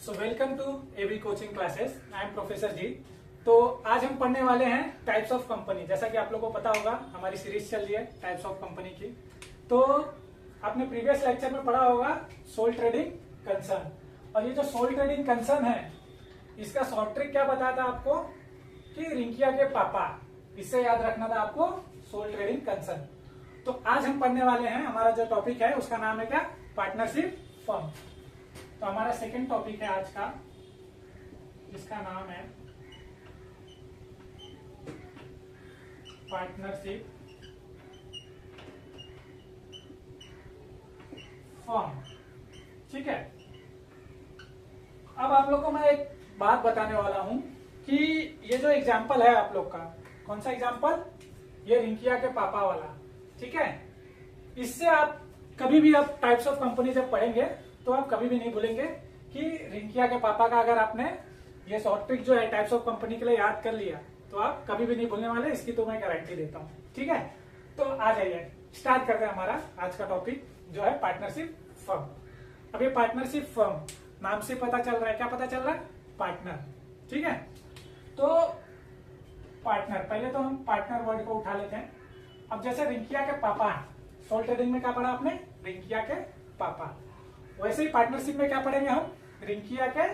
So welcome to AB coaching classes. I am professor ji. तो आज हम पढ़ने वाले हैं टाइप्स ऑफ कंपनी। जैसा कि आप लोगों को पता होगा हमारी सीरीज चल रही है टाइप्स ऑफ कंपनी की। तो आपने प्रीवियस लेक्चर में पढ़ा होगा सोल ट्रेडिंग कंसर्न, और ये जो सोल ट्रेडिंग कंसर्न है इसका शॉर्ट ट्रिक क्या बताया था आपको कि रिंकिया के पापा, इससे याद रखना था आपको सोल ट्रेडिंग कंसर्न। तो आज हम पढ़ने वाले हैं, हमारा जो टॉपिक है उसका नाम है क्या, पार्टनरशिप फर्म। तो हमारा सेकंड टॉपिक है आज का, जिसका नाम है पार्टनरशिप फर्म। ठीक है। अब आप लोग को मैं एक बात बताने वाला हूं कि ये जो एग्जाम्पल है आप लोग का, कौन सा एग्जाम्पल, ये रिंकिया के पापा वाला। ठीक है। इससे आप कभी भी आप टाइप्स ऑफ कंपनी जब पढ़ेंगे तो आप कभी भी नहीं भूलेंगे कि रिंकिया के पापा का अगर आपने ये शॉर्ट ट्रिक जो है टाइप्स ऑफ कंपनी के लिए याद कर लिया तो आप कभी भी नहीं भूलने वाले, इसकी तो मैं गारंटी देता हूँ। ठीक है। तो आ जाइए, स्टार्ट करते हैं हमारा आज का टॉपिक जो है पार्टनरशिप फर्म। अब ये पार्टनरशिप फर्म नाम से पता चल रहा है, क्या पता चल रहा है, पार्टनर। ठीक है। तो पार्टनर, पहले तो हम पार्टनर वर्ड को उठा लेते हैं। अब जैसे रिंकिया के पापा हैं, सोल ट्रेडिंग में क्या पढ़ा आपने, रिंकिया के पापा, वैसे ही पार्टनरशिप में क्या पढ़ेंगे हम, रिंकिया के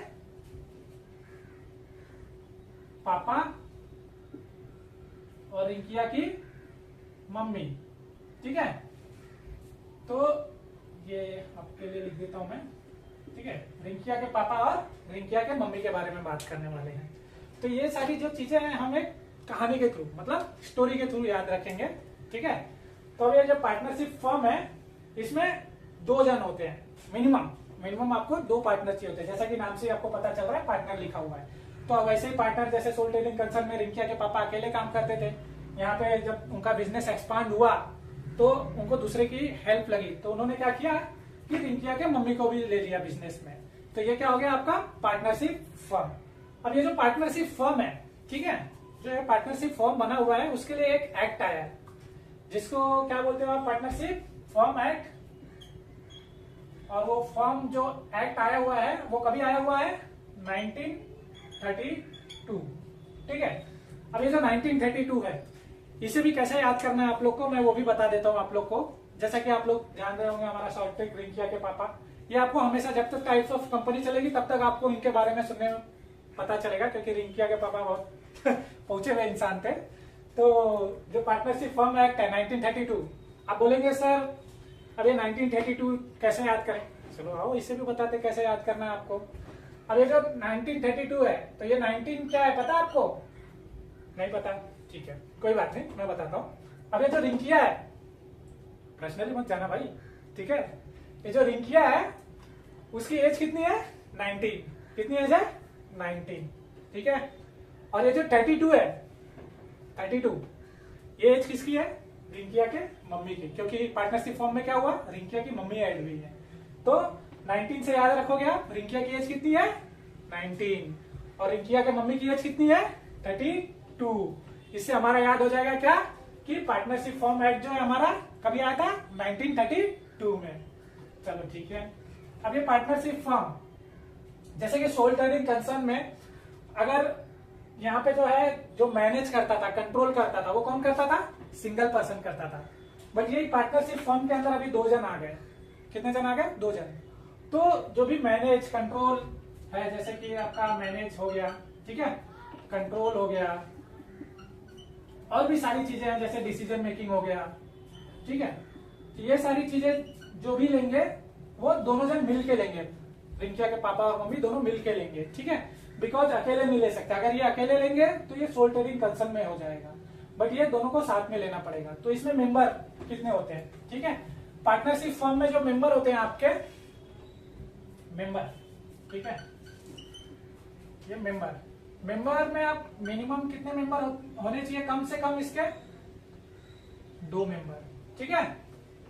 पापा और रिंकिया की मम्मी। ठीक है। तो ये आपके लिए लिख देता हूं मैं। ठीक है। रिंकिया के पापा और रिंकिया के मम्मी के बारे में बात करने वाले हैं। तो ये सारी जो चीजें हैं हम एक कहानी के थ्रू, मतलब स्टोरी के थ्रू याद रखेंगे। ठीक है। तो ये जो पार्टनरशिप फर्म है इसमें 2 जन होते हैं मिनिमम आपको 2 पार्टनर चाहिए होते हैं। जैसा कि नाम से आपको पता चल रहा है पार्टनर लिखा हुआ है। तो वैसे ही पार्टनर, जैसे सोल ट्रेडिंग कंसर्न में रिंकिया के पापा अकेले काम करते थे, यहाँ पे जब उनका बिजनेस एक्सपांड हुआ तो उनको दूसरे की हेल्प लगी, तो उन्होंने क्या किया कि रिंकिया के मम्मी को भी ले लिया बिजनेस में। तो ये क्या हो गया आपका पार्टनरशिप फर्म। अब ये जो पार्टनरशिप फर्म है, ठीक है, जो ये पार्टनरशिप फर्म बना हुआ है उसके लिए एक एक्ट आया है, जिसको क्या बोलते हो आप, पार्टनरशिप फर्म एक्ट। और वो फर्म जो एक्ट आया हुआ है वो कभी आया हुआ है, 1932। ठीक है। अब ये जो 1932 है इसे भी कैसे याद करना है आप लोग को, मैं वो भी बता देता हूँ आप लोग को। जैसा कि आप लोग जान रहे होंगे हमारा शॉर्ट ट्रिक रिंकिया के पापा, ये आपको हमेशा जब तक टाइप्स ऑफ कंपनी चलेगी तब तक आपको इनके बारे में सुनने में पता चलेगा, क्योंकि रिंकिया के पापा बहुत पहुंचे हुए इंसान थे। तो जो पार्टनरशिप फर्म एक्ट है 1932, आप बोलेंगे सर अब ये 1932 कैसे याद करें, चलो आओ इसे भी बताते कैसे याद करना है आपको। अब ये जो 1932 है तो ये 19 क्या है पता आपको, नहीं पता, ठीक है कोई बात नहीं, मैं बताता हूँ। अब ये जो रिंकिया है, पर्सनली मत जाना भाई, ठीक है, ये जो रिंकिया है उसकी एज कितनी है, 19। कितनी एज है, 19। ठीक है। और ये जो 32 है, 32, ये एज किसकी है, रिंकिया के मम्मी की, क्योंकि पार्टनरशिप फॉर्म में क्या हुआ, रिंकिया की मम्मी ऐड हुई है। तो 19 से याद रखोगे आप, रिंकिया की एज कितनी है, 19, और रिंकिया के मम्मी की एज कितनी है, 32। इससे हमारा याद हो जाएगा क्या कि पार्टनरशिप फॉर्म एक्ट जो है हमारा कभी आया था, 1932 में। चलो ठीक है। अब ये पार्टनरशिप फर्म, जैसे कि सोल ट्रेडिंग कंसर्न में अगर यहाँ पे जो है जो मैनेज करता था, कंट्रोल करता था, वो कौन करता था, सिंगल पर्सन करता था। बट यही पार्टनरशिप फर्म के अंदर अभी 2 जन आ गए। कितने जन आ गए, 2 जन। तो जो भी मैनेज कंट्रोल है, जैसे कि आपका मैनेज हो गया, ठीक है, कंट्रोल हो गया, और भी सारी चीजें हैं जैसे डिसीजन मेकिंग हो गया, ठीक है, तो ये सारी चीजें जो भी लेंगे वो दोनों जन मिल के लेंगे, रिंकिया के पापा और मम्मी दोनों मिल के लेंगे। ठीक है। बिकॉज अकेले नहीं ले सकते, अगर ये अकेले लेंगे तो ये सोल ट्रेडिंग कंसर्न में हो जाएगा, बट ये दोनों को साथ में लेना पड़ेगा। तो इसमें मेंबर कितने होते हैं, ठीक है, पार्टनरशिप फर्म में जो मेंबर होते हैं आपके मेंबर, ठीक है, ये मेंबर में आप मिनिमम कितने मेंबर होने चाहिए, कम से कम इसके 2 मेंबर, ठीक है,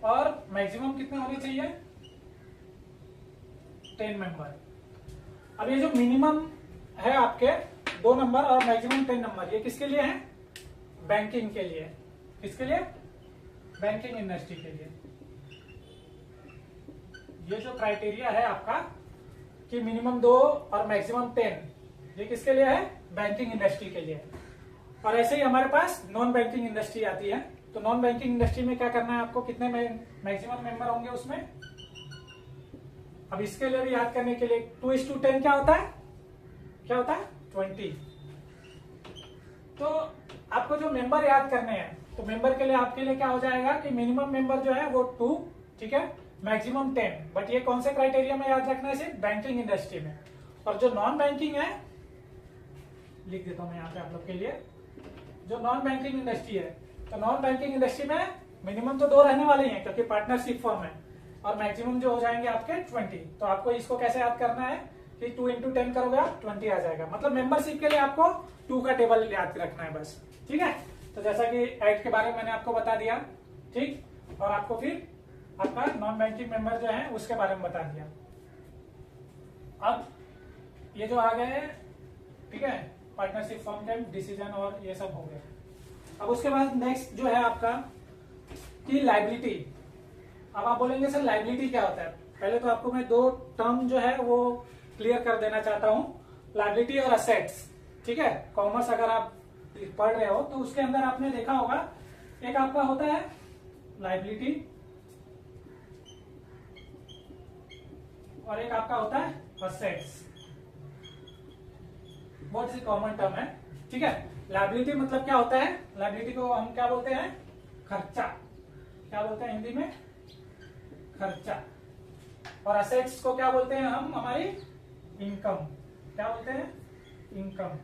और मैक्सिमम कितने होने चाहिए, 10 मेंबर। अब ये जो मिनिमम है आपके 2 नंबर और मैक्सिमम 10 नंबर, ये किसके लिए है, बैंकिंग के लिए। किसके लिए, बैंकिंग इंडस्ट्री के लिए। ये जो क्राइटेरिया है आपका, कि मिनिमम 2 और मैक्सिमम 10, ये किसके लिए है? बैंकिंग इंडस्ट्री के लिए। और ऐसे ही हमारे पास नॉन बैंकिंग इंडस्ट्री आती है। तो नॉन बैंकिंग इंडस्ट्री में क्या करना है आपको, कितने मैक्सिमम मेंबर होंगे उसमें? अब इसके लिए भी याद करने के लिए 2:10 क्या होता है? क्या होता है? 20। तो आपको जो मेंबर याद करने हैं, तो मेंबर के लिए आपके लिए क्या हो जाएगा कि मिनिमम मेंबर जो है वो 2, ठीक है, मैक्सिमम 10। बट ये कौन से क्राइटेरिया में याद रखना है? सिर्फ बैंकिंग इंडस्ट्री में। और जो नॉन बैंकिंग है, लिख देता हूं मैं यहाँ पे आप लोग के लिए, जो नॉन बैंकिंग इंडस्ट्री है, तो नॉन बैंकिंग इंडस्ट्री में मिनिमम तो 2 रहने वाले ही हैं क्योंकि पार्टनरशिप फॉर्म है, और मैक्सिमम जो हो जाएंगे आपके 20। तो आपको इसको कैसे याद करना है कि 2 × 10 करोगे आप 20 आ जाएगा। मतलब मेंबरशिप के लिए आपको 2 का टेबल याद रखना है बस, ठीक है। तो जैसा कि एक्ट के बारे में मैंने आपको बता दिया, ठीक, और आपको फिर आपका नॉन बैंकिंग मेंबर जो है उसके बारे में बता दिया। अब ये जो आ गए, ठीक है, पार्टनरशिप फॉर्म के डिसीजन और ये सब हो गया। अब उसके बाद नेक्स्ट जो है आपका कि लाइबिलिटी। अब आप बोलेंगे सर लाइबिलिटी क्या होता है? पहले तो आपको मैं 2 टर्म जो है वो क्लियर कर देना चाहता हूं, लाइबिलिटी और असेट्स, ठीक है। कॉमर्स अगर आप पढ़ रहे हो तो उसके अंदर आपने देखा होगा, एक आपका होता है लाइबिलिटी और एक आपका होता है असेट्स। बहुत सी कॉमन टर्म है, ठीक है। लाइबिलिटी मतलब क्या होता है? लाइबिलिटी को हम क्या बोलते हैं? खर्चा। क्या बोलते हैं हिंदी में? खर्चा। और असेट्स को क्या बोलते हैं हम? हमारी इनकम। क्या बोलते हैं? इनकम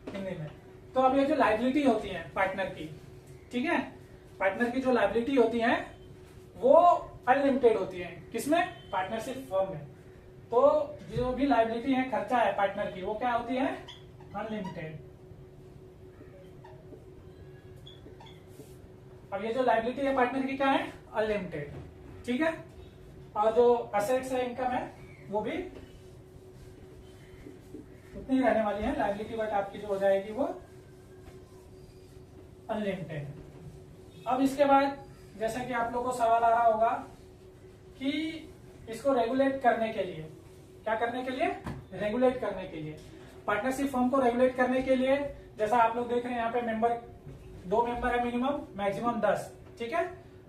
हिंदी में। तो अब ये जो लाइबिलिटी होती है पार्टनर की, ठीक है, पार्टनर की जो लाइबिलिटी होती है वो अनलिमिटेड होती है। किसमें? पार्टनरशिप फर्म में। तो जो भी लाइबिलिटी है, खर्चा है पार्टनर की, वो क्या होती है? अनलिमिटेड। अब ये जो लाइबिलिटी है पार्टनर की क्या है? अनलिमिटेड, ठीक है। और जो असेट्स है, इनकम है, वो भी उतनी ही रहने वाली है लाइबिलिटी, बट आपकी जो हो जाएगी वो अनलिमिटेड। अब इसके बाद जैसा कि आप लोगों को सवाल आ रहा होगा कि इसको रेगुलेट करने के लिए, क्या करने के लिए? रेगुलेट करने के लिए, पार्टनरशिप फर्म को रेगुलेट करने के लिए, जैसा आप लोग देख रहे हैं यहाँ पे मेंबर 2 मेंबर है मिनिमम, मैक्सिमम 10, ठीक है,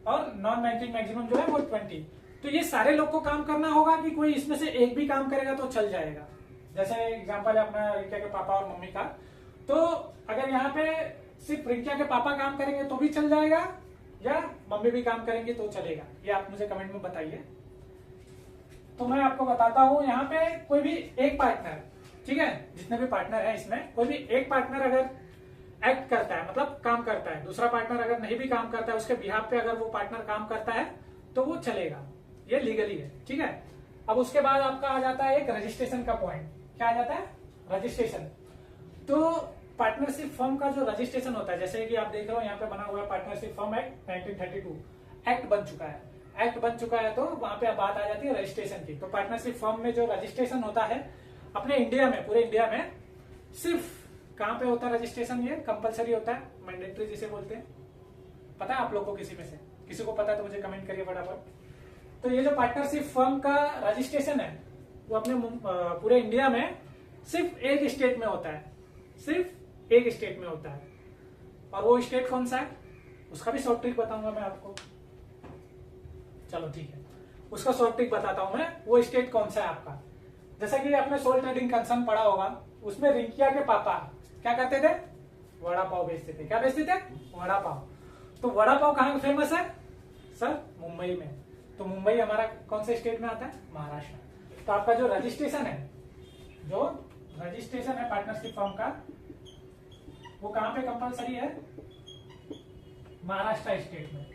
और नॉन बैंकिंग मैक्सिमम जो है वो 20। तो ये सारे लोग को काम करना होगा कि कोई इसमें से एक भी काम करेगा तो चल जाएगा? जैसे एग्जांपल है अपना रिंकिया के पापा और मम्मी का, तो अगर यहाँ पे सिर्फ रिंकिया के पापा काम करेंगे तो भी चल जाएगा, या मम्मी भी काम करेंगे तो चलेगा? ये आप मुझे कमेंट में बताइए। तो मैं आपको बताता हूं, यहाँ पे कोई भी एक पार्टनर, ठीक है, जितने भी पार्टनर है इसमें कोई भी एक पार्टनर अगर एक्ट करता है, मतलब काम करता है, दूसरा पार्टनर अगर नहीं भी काम करता है, उसके बिहाफ पे अगर वो पार्टनर काम करता है तो वो चलेगा, ये लीगली है, ठीक है। अब उसके बाद आपका आ जाता है एक रजिस्ट्रेशन का पॉइंट। क्या आ जाता है? रजिस्ट्रेशन। तो पार्टनरशिप फर्म का जो रजिस्ट्रेशन होता है, जैसे कि आप देख रहे हो यहाँ पे बना हुआ है पार्टनरशिप फर्म एक्ट 1932, एक्ट बन चुका है। एक्ट बन चुका है तो वहां पे अब बात आ जाती है रजिस्ट्रेशन की। तो पार्टनरशिप फर्म में जो रजिस्ट्रेशन होता है अपने इंडिया में, पूरे इंडिया में सिर्फ कहां पे होता है रजिस्ट्रेशन? ये कंपलसरी होता है, मैंडेटरी जिसे बोलते हैं। पता है आप लोग को? किसी में से किसी को पता है तो मुझे कमेंट करिए फटाफट। तो ये जो पार्टनरशिप फर्म का रजिस्ट्रेशन है वो अपने पूरे इंडिया में सिर्फ एक स्टेट में होता है, सिर्फ एक स्टेट में होता है। और वो स्टेट कौन सा है उसका भी शॉर्ट ट्रिक बताऊंगा मैं आपको। चलो ठीक है, उसका शॉर्ट ट्रिक बताता हूं मैं। वो स्टेट कौन सा है आपका? जैसा कि आपने सोल ट्रेडिंग कंसर्न पढ़ा होगा, उसमें रिंकिया के पापा क्या करते थे? वड़ा पाव बेचते थे। क्या बेचते थे? वड़ा पाव। तो वड़ा पाव कहाँ फेमस है सर? मुंबई में। तो मुंबई हमारा कौन से स्टेट में आता है? महाराष्ट्र। तो आपका जो रजिस्ट्रेशन है, जो रजिस्ट्रेशन है पार्टनरशिप फर्म का, वो कहां पे कंपलसरी है? महाराष्ट्र स्टेट में।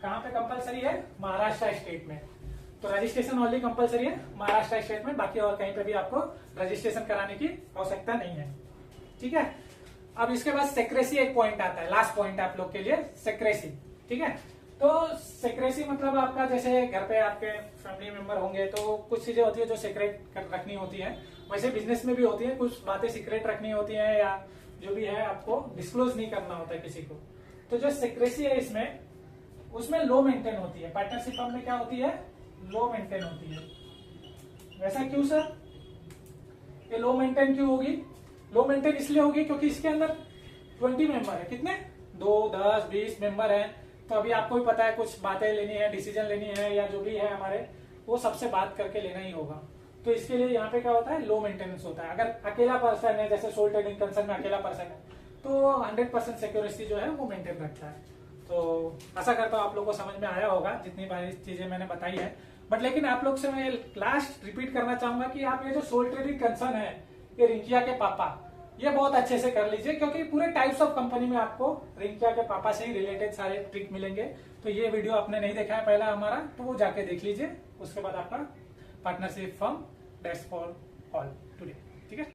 कहां पे कंपलसरी है? महाराष्ट्र स्टेट में। तो रजिस्ट्रेशन ओनली कंपलसरी है महाराष्ट्र स्टेट में, बाकी और कहीं पे भी आपको रजिस्ट्रेशन कराने की आवश्यकता नहीं है, ठीक है। अब इसके बाद सेक्रेसी एक पॉइंट आता है, लास्ट पॉइंट आप लोग के लिए, सेक्रेसी, ठीक है। तो सेक्रेसी मतलब आपका, जैसे घर पे आपके फैमिली मेंबर होंगे तो कुछ चीजें होती है जो सीक्रेट रखनी होती है, वैसे बिजनेस में भी होती है, कुछ बातें सीक्रेट रखनी होती है या जो भी है आपको डिस्क्लोज नहीं करना होता है किसी को। तो जो सेक्रेसी है इसमें, उसमें लो मेंटेन होती है। पार्टनरशिप फर्म में क्या होती है? लो मेंटेन होती है। वैसा क्यों सर? ये लो मेंटेन क्यों होगी? लो मेंटेन इसलिए होगी क्योंकि इसके अंदर 20 मेंबर है। कितने? 2, 10, 20 मेंबर हैं। तो अभी आपको भी पता है कुछ बातें लेनी है, डिसीजन लेनी है, या जो भी है हमारे, वो सबसे बात करके लेना ही होगा। तो इसके लिए यहाँ पे क्या होता है, लो मेंटेनेंस होता है। अगर अकेला पर्सन है, जैसे सोल ट्रेडिंग कंसर्न में अकेला पर्सन है, तो 100% सिक्योरिटी जो है वो मेंटेन रखता है। तो आशा करता हूँ आप लोग को समझ में आया होगा जितनी बारी चीजें मैंने बताई है। बट लेकिन आप लोग से मैं लास्ट रिपीट करना चाहूंगा कि आप ये जो सोल ट्रेडिंग कंसर्न है, ये रिंकिया के पापा, ये बहुत अच्छे से कर लीजिए, क्योंकि पूरे टाइप्स ऑफ कंपनी में आपको रिंकिया के पापा से ही रिलेटेड सारे ट्रिक मिलेंगे। तो ये वीडियो आपने नहीं देखा है पहला हमारा, तो वो जाके देख लीजिए। उसके बाद आपका partnership firm, that's for all.